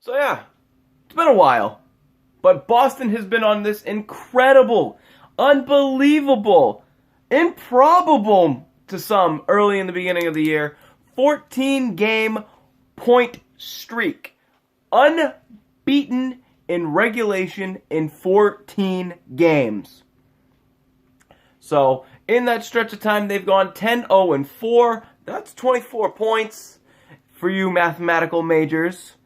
So yeah, it's been a while. But Boston has been on this incredible, unbelievable, improbable to some early in the beginning of the year, 14-game point streak. Unbeaten in regulation in 14 games. So, in that stretch of time, they've gone 10-0-4. That's 24 points for you mathematical majors.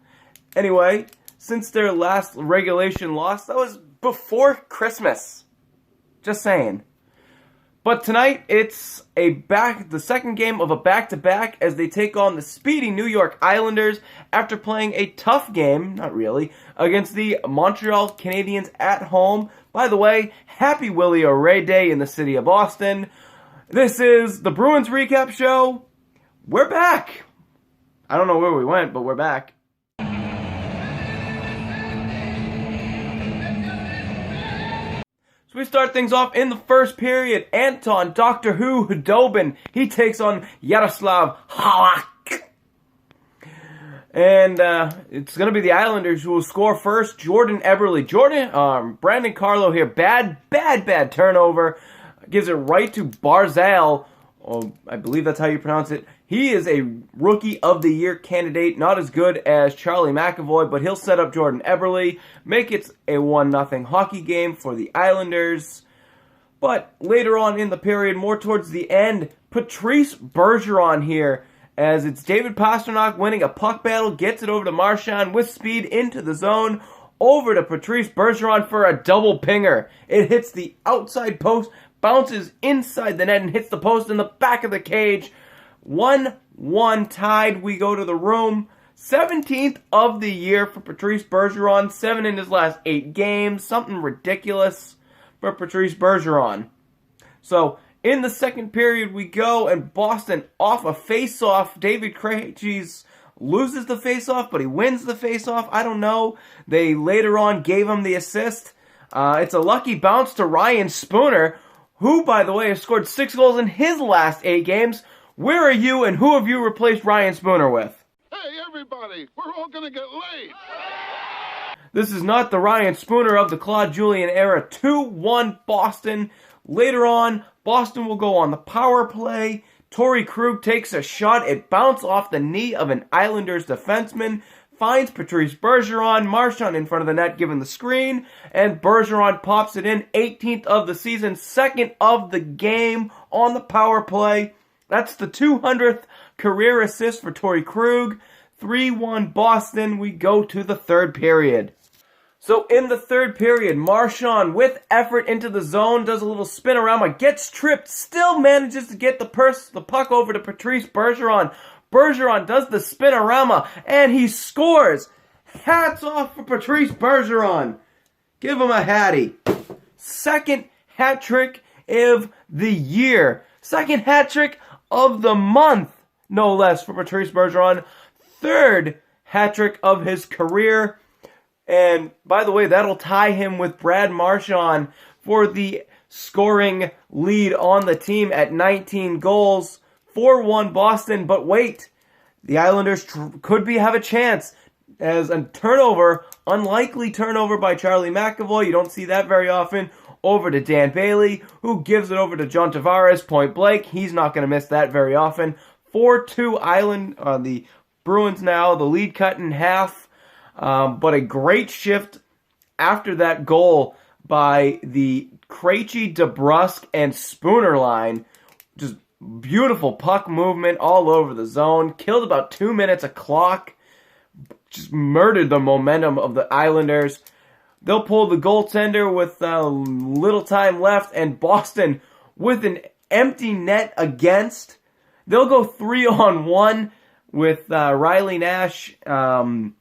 Anyway, since their last regulation loss, that was before Christmas. Just saying. But tonight, it's the second game of a back-to-back as they take on the speedy New York Islanders after playing a tough game, not really, against the Montreal Canadiens at home. By the way, happy Willie O'Ree Day in the city of Boston. This is the Bruins Recap Show. We're back. I don't know where we went, but we're back. So we start things off in the first period. Anton Doctor Who Hudobin, he takes on Yaroslav Halak. And it's going to be the Islanders who will score first. Jordan Eberle. Brandon Carlo here. Bad turnover. Gives it right to Barzal. Oh, I believe that's how you pronounce it. He is a Rookie of the Year candidate. Not as good as Charlie McAvoy, but he'll set up Jordan Eberle. Make it a 1-0 hockey game for the Islanders. But later on in the period, more towards the end, Patrice Bergeron here, as it's David Pastrnak winning a puck battle, gets it over to Marchand with speed into the zone, over to Patrice Bergeron for a double pinger. It hits the outside post, bounces inside the net, and hits the post in the back of the cage. 1-1 tied. We go to the room. 17th of the year for Patrice Bergeron. 7 in his last 8 games. Something ridiculous for Patrice Bergeron. So, in the second period we go, and Boston off a face-off. David Krejci loses the face-off, but he wins the face-off. I don't know. They later on gave him the assist. It's a lucky bounce to Ryan Spooner, who, by the way, has scored 6 goals in his last 8 games. Where are you, and who have you replaced Ryan Spooner with? Hey, everybody, we're all going to get laid. This is not the Ryan Spooner of the Claude Julien era. 2-1 Boston. Later on, Boston will go on the power play. Torrey Krug takes a shot. It bounced off the knee of an Islanders defenseman. Finds Patrice Bergeron. Marchand in front of the net giving the screen. And Bergeron pops it in. 18th of the season. 2nd of the game on the power play. That's the 200th career assist for Torrey Krug. 3-1 Boston. We go to the third period. So in the third period, Marchand with effort into the zone, does a little spinorama, gets tripped, still manages to get the puck over to Patrice Bergeron. Bergeron does the spinorama, and he scores. Hats off for Patrice Bergeron. Give him a hattie. Second hat trick of the year. Second hat trick of the month, no less, for Patrice Bergeron. Third hat trick of his career. And, by the way, that'll tie him with Brad Marchand for the scoring lead on the team at 19 goals. 4-1 Boston, but wait, the Islanders could have a chance as a turnover, unlikely turnover by Charlie McAvoy. You don't see that very often. Over to Dan Bailey, who gives it over to John Tavares, point blank. He's not going to miss that very often. 4-2 the Bruins now, the lead cut in half. But a great shift after that goal by the Krejci, DeBrusk, and Spooner line. Just beautiful puck movement all over the zone. Killed about 2 minutes of clock. Just murdered the momentum of the Islanders. They'll pull the goaltender with little time left, and Boston with an empty net against. They'll go 3-on-1 with Riley Nash, David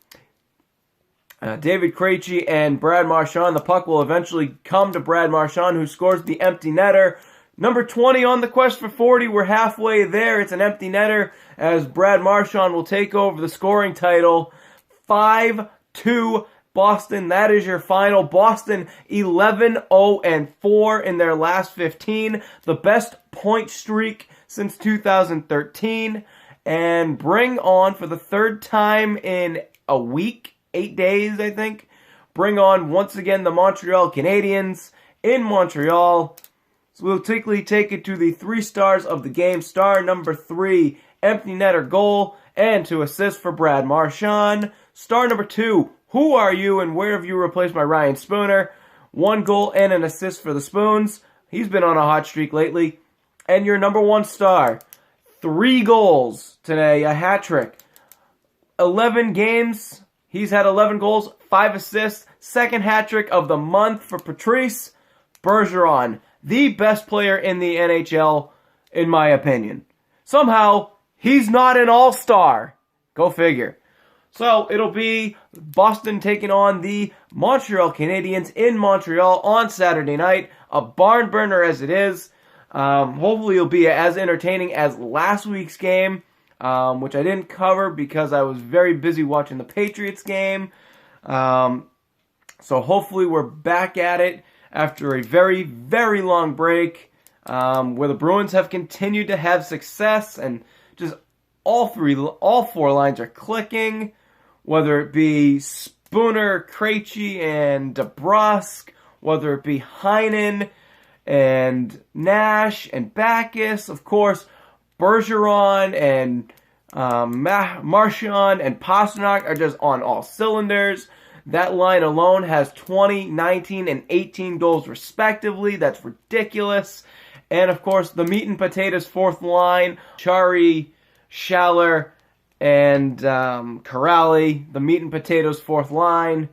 Krejci, and Brad Marchand. The puck will eventually come to Brad Marchand, who scores the empty netter. Number 20 on the quest for 40. We're halfway there. It's an empty netter as Brad Marchand will take over the scoring title. 5-2 Boston. That is your final. Boston 11-0-4 in their last 15. The best point streak since 2013. And bring on, for the third time in a week, 8 days, I think. Bring on, once again, the Montreal Canadiens in Montreal. So we'll quickly take it to the 3 stars of the game. Star number 3, empty netter goal and 2 assists for Brad Marchand. Star number 2, who are you and where have you replaced my Ryan Spooner? 1 goal and an assist for the Spoons. He's been on a hot streak lately. And your number 1 star, 3 goals today, a hat trick. 11 games, he's had 11 goals, 5 assists. Second hat trick of the month for Patrice Bergeron, the best player in the NHL, in my opinion. Somehow, he's not an all-star. Go figure. So, it'll be Boston taking on the Montreal Canadiens in Montreal on Saturday night. A barn burner as it is. Hopefully, it'll be as entertaining as last week's game, which I didn't cover because I was very busy watching the Patriots game. So, hopefully, we're back at it after a very, very long break, where the Bruins have continued to have success and just all 4 lines are clicking. Whether it be Spooner, Krejci, and DeBrusk, whether it be Heinen and Nash and Backes, of course, Bergeron and Marchand and Pastrnak are just on all cylinders. That line alone has 20, 19, and 18 goals respectively. That's ridiculous. And of course, the meat and potatoes 4th line, Chari, Schaller, and Corrali, the meat and potatoes 4th line.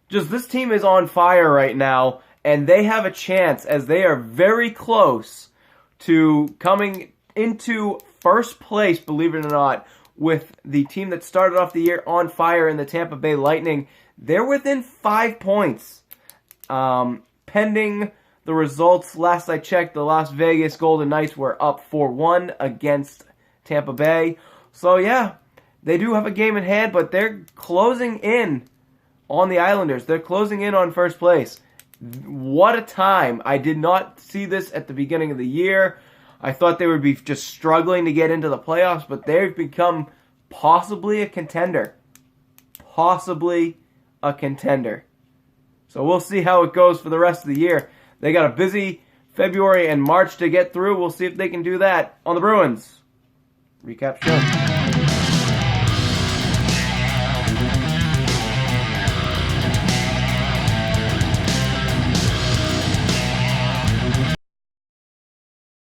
Just this team is on fire right now, and they have a chance as they are very close to coming into first place, believe it or not, with the team that started off the year on fire in the Tampa Bay Lightning. They're within 5 points. Pending the results, last I checked, the Las Vegas Golden Knights were up 4-1 against Tampa Bay. So yeah, they do have a game in hand, but they're closing in on the Islanders. They're closing in on first place. What a time. I did not see this at the beginning of the year. I thought they would be just struggling to get into the playoffs, but they've become possibly a contender. Possibly a contender. So we'll see how it goes for the rest of the year. They got a busy February and March to get through. We'll see if they can do that on the Bruins Recap Show.